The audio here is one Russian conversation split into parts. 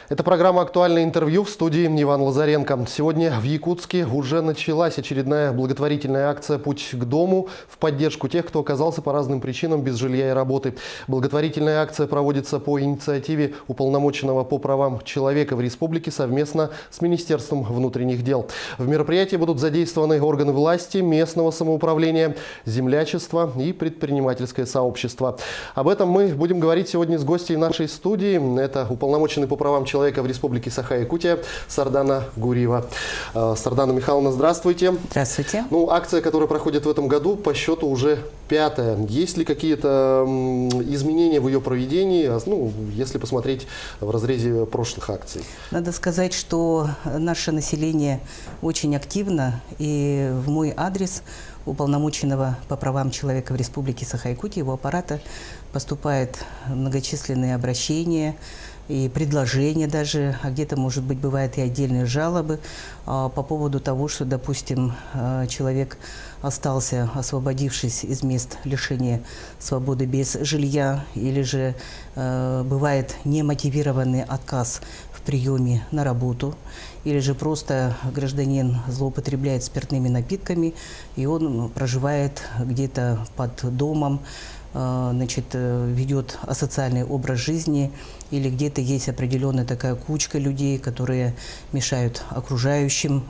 Это программа «Актуальное интервью», в студии Иван Лазаренко. Сегодня в Якутске уже началась очередная благотворительная акция «Путь к дому» в поддержку тех, кто оказался по разным причинам без жилья и работы. Благотворительная акция проводится по инициативе уполномоченного по правам человека в республике совместно с Министерством внутренних дел. В мероприятии будут задействованы органы власти, местного самоуправления, землячество и предпринимательское сообщество. Об этом мы будем говорить сегодня с гостьей нашей студии. Это уполномоченный по правам человека в Республике Саха-Якутия Сардана Гуриева. Сардана Михайловна, здравствуйте. Здравствуйте. Акция, которая проходит в этом году, по счету уже 5-я. Есть ли какие-то изменения в ее проведении, если посмотреть в разрезе прошлых акций? Надо сказать, что наше население очень активно, и в мой адрес уполномоченного по правам человека в Республике Саха-Якутия, его аппарата, поступают многочисленные обращения и предложения даже, а где-то, может быть, бывают и отдельные жалобы по поводу того, что, допустим, человек остался, освободившись из мест лишения свободы без жилья, или же бывает немотивированный отказ в приеме на работу, или же просто гражданин злоупотребляет спиртными напитками, и он проживает где-то под домом, ведет асоциальный образ жизни, или где-то есть определенная такая кучка людей, которые мешают окружающим,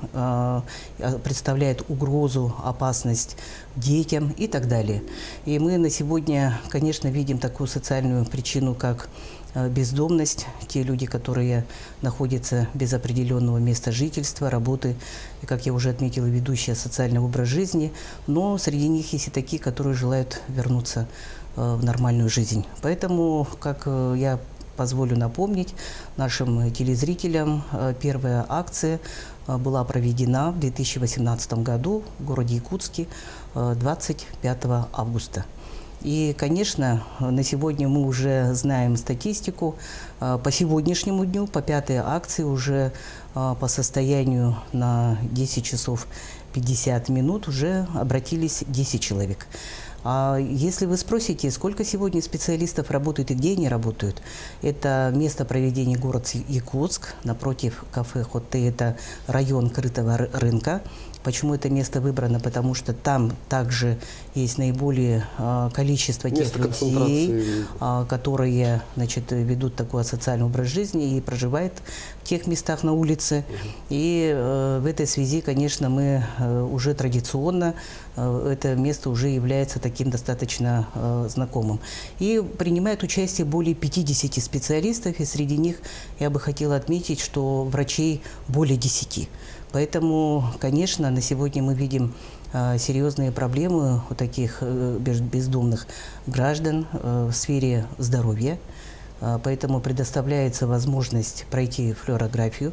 представляют угрозу, опасность детям и так далее. И мы на сегодня, конечно, видим такую социальную причину, как бездомность, те люди, которые находятся без определенного места жительства, работы, и, как я уже отметила, ведущие социальный образ жизни, но среди них есть и такие, которые желают вернуться в нормальную жизнь. Поэтому, как я позволю напомнить нашим телезрителям, первая акция была проведена в 2018 году в городе Якутске 25 августа. И, конечно, на сегодня мы уже знаем статистику. По сегодняшнему дню, по 5-й акции, уже по состоянию на 10 часов 50 минут уже обратились 10 человек. А если вы спросите, сколько сегодня специалистов работают и где они работают, это место проведения город Якутск, напротив кафе «Хотте», это район крытого рынка. Почему это место выбрано? Потому что там также есть наиболее количество тех людей, которые ведут такой социальный образ жизни и проживают в тех местах на улице. И в этой связи, конечно, мы уже традиционно, это место уже является таким достаточно знакомым. И принимает участие более 50 специалистов, и среди них я бы хотела отметить, что врачей более 10. Поэтому, конечно, на сегодня мы видим серьезные проблемы у таких бездомных граждан в сфере здоровья. Поэтому предоставляется возможность пройти флюорографию,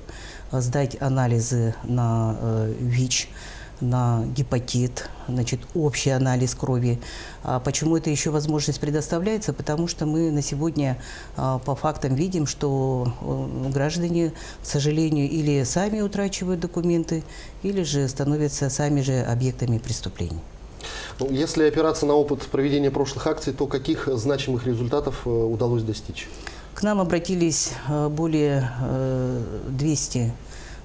сдать анализы на ВИЧ, на гепатит, общий анализ крови. Почему эта еще возможность предоставляется? Потому что мы на сегодня по фактам видим, что граждане, к сожалению, или сами утрачивают документы, или же становятся сами же объектами преступлений. Если опираться на опыт проведения прошлых акций, то каких значимых результатов удалось достичь? К нам обратились более 200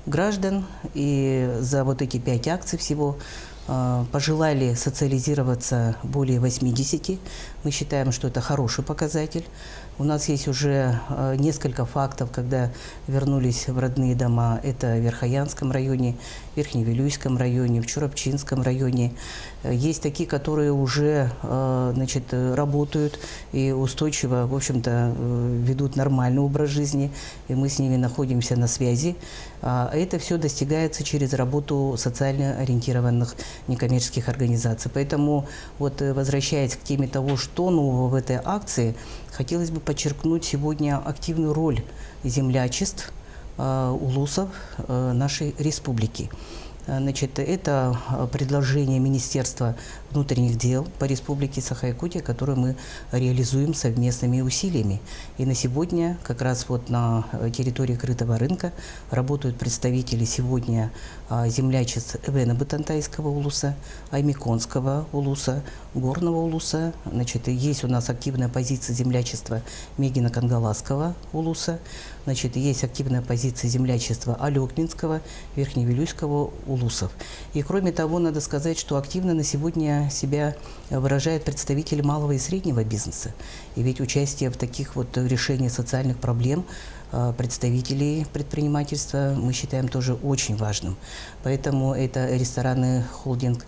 граждан, и за эти 5 акций всего пожелали социализироваться более 80. Мы считаем, что это хороший показатель. У нас есть уже несколько фактов, когда вернулись в родные дома. Это в Верхоянском районе, в Верхневилюйском районе, в Чурапчинском районе. Есть такие, которые уже работают и устойчиво, в общем-то, ведут нормальный образ жизни, и мы с ними находимся на связи. Это все достигается через работу социально ориентированных некоммерческих организаций. Поэтому, возвращаясь к теме того, что нового в этой акции, хотелось бы подчеркнуть сегодня активную роль землячеств, улусов нашей республики. Это предложение Министерства внутренних дел по Республике Саха-Якутия, которое мы реализуем совместными усилиями. И на сегодня как раз на территории крытого рынка работают представители сегодня землячеств Эвена-Бутантайского улуса, Аймиконского улуса, Горного улуса. Есть у нас активная позиция землячества Мегино-Кангаласского улуса. Значит, есть активная позиция землячества Алекминского, Верхневилюйского, Улусов. И кроме того, надо сказать, что активно на сегодня себя выражают представители малого и среднего бизнеса. И ведь участие в таких вот решениях социальных проблем представителей предпринимательства мы считаем тоже очень важным. Поэтому это ресторанный холдинг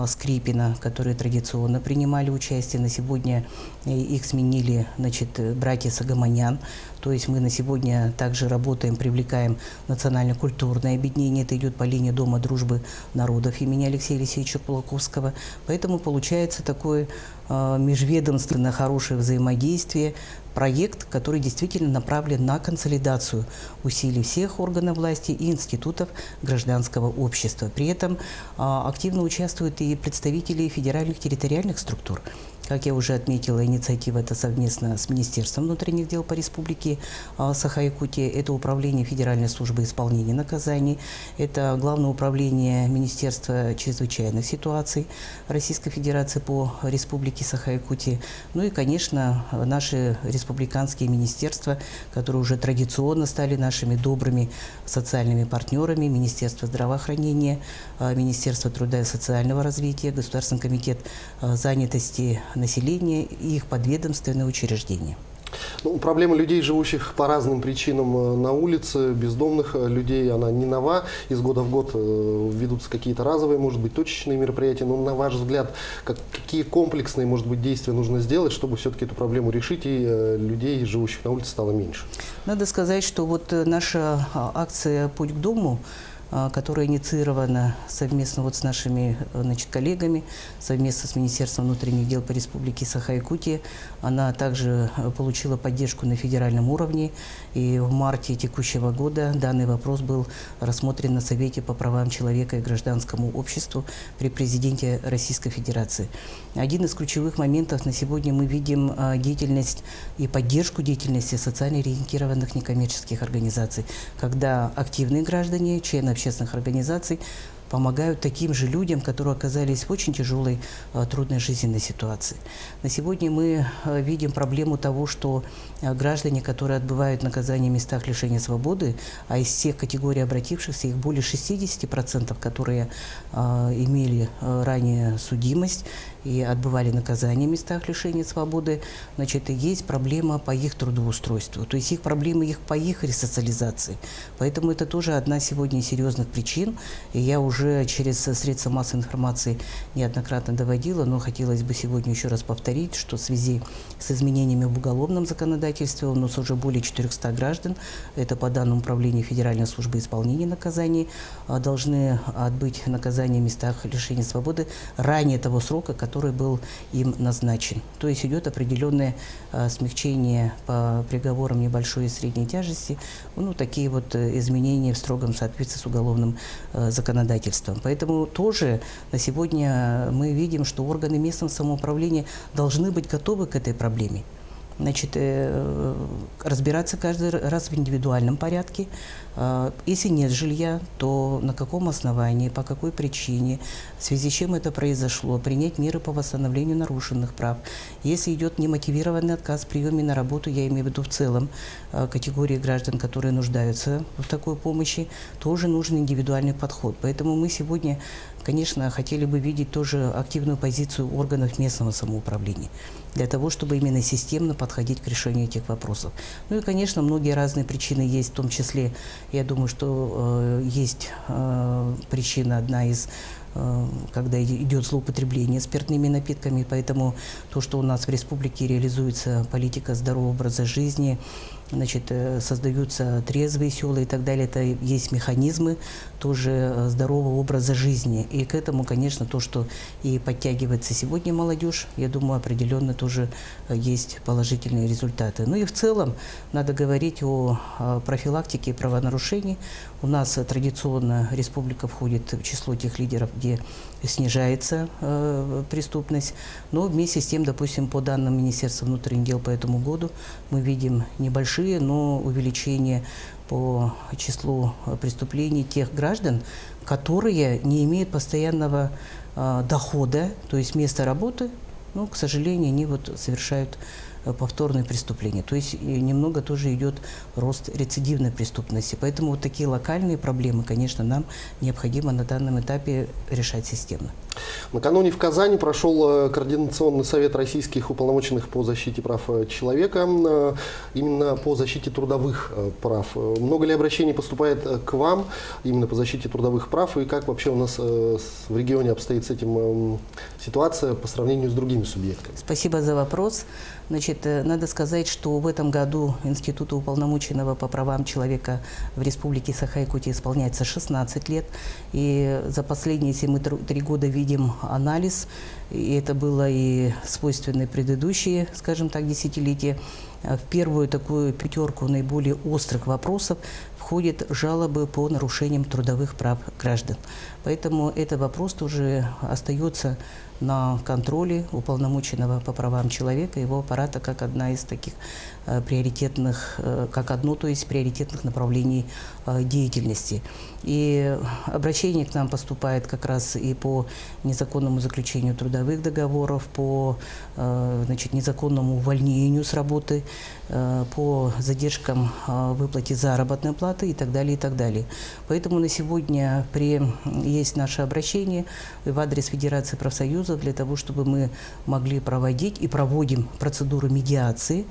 Скрипина, которые традиционно принимали участие. На сегодня их сменили, значит, братья Сагаманян. То есть мы на сегодня также работаем, привлекаем национально-культурное объединение. Это идет по линии Дома дружбы народов имени Алексея Алексеевича Кулаковского. Поэтому получается такое межведомственно хорошее взаимодействие, проект, который действительно направлен на консолидацию усилий всех органов власти и институтов гражданского общества. При этом активно участвуют и представители федеральных территориальных структур. Как я уже отметила, инициатива это совместно с Министерством внутренних дел по республике Саха-Якутия, это Управление Федеральной службы исполнения наказаний, это Главное управление Министерства чрезвычайных ситуаций Российской Федерации по республике Саха-Якутия, ну и, конечно, наши республиканские министерства, которые уже традиционно стали нашими добрыми социальными партнерами, Министерство здравоохранения, Министерство труда и социального развития, Государственный комитет занятости населения и их подведомственные учреждения. Ну, проблема людей, живущих по разным причинам на улице, бездомных людей, она не нова. Из года в год ведутся какие-то разовые, может быть, точечные мероприятия. Но, на ваш взгляд, какие комплексные, может быть, действия нужно сделать, чтобы все-таки эту проблему решить и людей, живущих на улице, стало меньше? Надо сказать, что вот наша акция «Путь к дому», которая инициирована совместно вот с нашими, значит, коллегами, совместно с Министерством внутренних дел по республике Саха-Якутия. Она также получила поддержку на федеральном уровне. И в марте текущего года данный вопрос был рассмотрен на Совете по правам человека и гражданскому обществу при президенте Российской Федерации. Один из ключевых моментов на сегодня мы видим деятельность и поддержку деятельности социально ориентированных некоммерческих организаций, когда активные граждане, члены общественных организаций помогают таким же людям, которые оказались в очень тяжелой, трудной жизненной ситуации. На сегодня мы видим проблему того, что граждане, которые отбывают наказание в местах лишения свободы, а из всех категорий обратившихся, их более 60%, которые имели ранее судимость и отбывали наказание в местах лишения свободы, значит, и есть проблема по их трудоустройству, то есть их проблемы по их ресоциализации. Поэтому это тоже одна сегодня из серьезных причин, и я уже через средства массовой информации неоднократно доводила, но хотелось бы сегодня еще раз повторить, что в связи с изменениями в уголовном законодательстве у нас уже более 400 граждан, это по данным Управления Федеральной службы исполнения наказаний, должны отбыть наказание в местах лишения свободы ранее того срока, который был им назначен. То есть идет определенное смягчение по приговорам небольшой и средней тяжести, ну, такие вот изменения в строгом соответствии с уголовным законодательством. Поэтому тоже на сегодня мы видим, что органы местного самоуправления должны быть готовы к этой проблеме. Значит, разбираться каждый раз в индивидуальном порядке. Если нет жилья, то на каком основании, по какой причине, в связи с чем это произошло, принять меры по восстановлению нарушенных прав. Если идет немотивированный отказ в приеме на работу, я имею в виду в целом категории граждан, которые нуждаются в такой помощи, тоже нужен индивидуальный подход. Поэтому мы сегодня, конечно, хотели бы видеть тоже активную позицию органов местного самоуправления, для того, чтобы именно системно подходить к решению этих вопросов. Ну и, конечно, многие разные причины есть, в том числе, я думаю, что есть причина одна из, когда идет злоупотребление спиртными напитками, поэтому то, что у нас в республике реализуется политика здорового образа жизни, значит, создаются трезвые села и так далее, это есть механизмы тоже здорового образа жизни. И к этому, конечно, то, что и подтягивается сегодня молодежь, я думаю, определенно тоже есть положительные результаты. Ну и в целом надо говорить о профилактике правонарушений. У нас традиционно республика входит в число тех лидеров, где снижается преступность. Но вместе с тем, допустим, по данным Министерства внутренних дел по этому году, мы видим небольшие, но увеличение по числу преступлений тех граждан, которые не имеют постоянного дохода, то есть места работы, но, к сожалению, они вот совершают повторные преступления. То есть немного тоже идет рост рецидивной преступности. Поэтому вот такие локальные проблемы, конечно, нам необходимо на данном этапе решать системно. Накануне в Казани прошел Координационный совет российских уполномоченных по защите прав человека, именно по защите трудовых прав. Много ли обращений поступает к вам именно по защите трудовых прав, и как вообще у нас в регионе обстоит с этим ситуация по сравнению с другими субъектами? Спасибо за вопрос. Значит, надо сказать, что в этом году Институту уполномоченного по правам человека в Республике Саха-Якутия исполняется 16 лет. И за последние, если мы 3 года видим анализ, и это было и свойственно предыдущие, скажем так, десятилетия, в первую такую пятерку наиболее острых вопросов входят жалобы по нарушениям трудовых прав граждан. Поэтому этот вопрос тоже остается на контроле уполномоченного по правам человека, его аппарата, как одна из таких приоритетных, то есть приоритетных направлений деятельности. И обращение к нам поступает как раз и по незаконному заключению трудовых договоров, по незаконному увольнению с работы, по задержкам в выплате заработной платы и так далее, и так далее. Поэтому на сегодня есть наше обращение в адрес Федерации профсоюзов для того, чтобы мы могли проводить и проводим процедуру медиации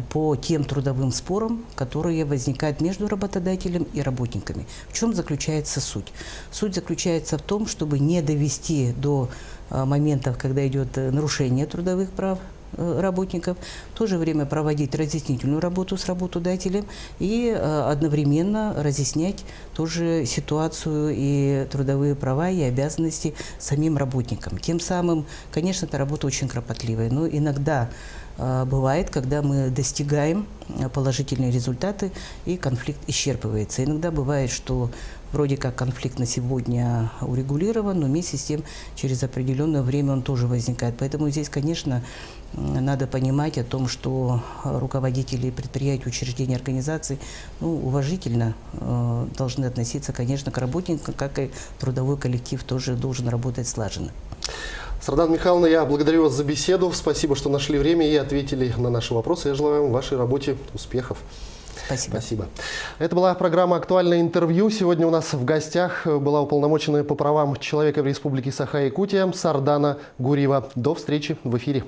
по тем трудовым спорам, которые возникают между работодателем и работниками. В чем заключается суть? Суть заключается в том, чтобы не довести до моментов, когда идет нарушение трудовых прав работников, в то же время проводить разъяснительную работу с работодателем и одновременно разъяснять тоже ситуацию и трудовые права и обязанности самим работникам. Тем самым, конечно, эта работа очень кропотливая, но иногда бывает, когда мы достигаем положительные результаты и конфликт исчерпывается. Иногда бывает, что вроде как конфликт на сегодня урегулирован, но вместе с тем через определенное время он тоже возникает. Поэтому здесь, конечно, надо понимать о том, что руководители предприятий, учреждений, организаций уважительно должны относиться, конечно, к работникам, как и трудовой коллектив тоже должен работать слаженно. Сардан Михайловна, я благодарю вас за беседу. Спасибо, что нашли время и ответили на наши вопросы. Я желаю вам в вашей работе успехов. Спасибо. Спасибо. Это была программа «Актуальное интервью». Сегодня у нас в гостях была уполномоченная по правам человека в Республике Саха-Якутия Сардана Гуриева. До встречи в эфире.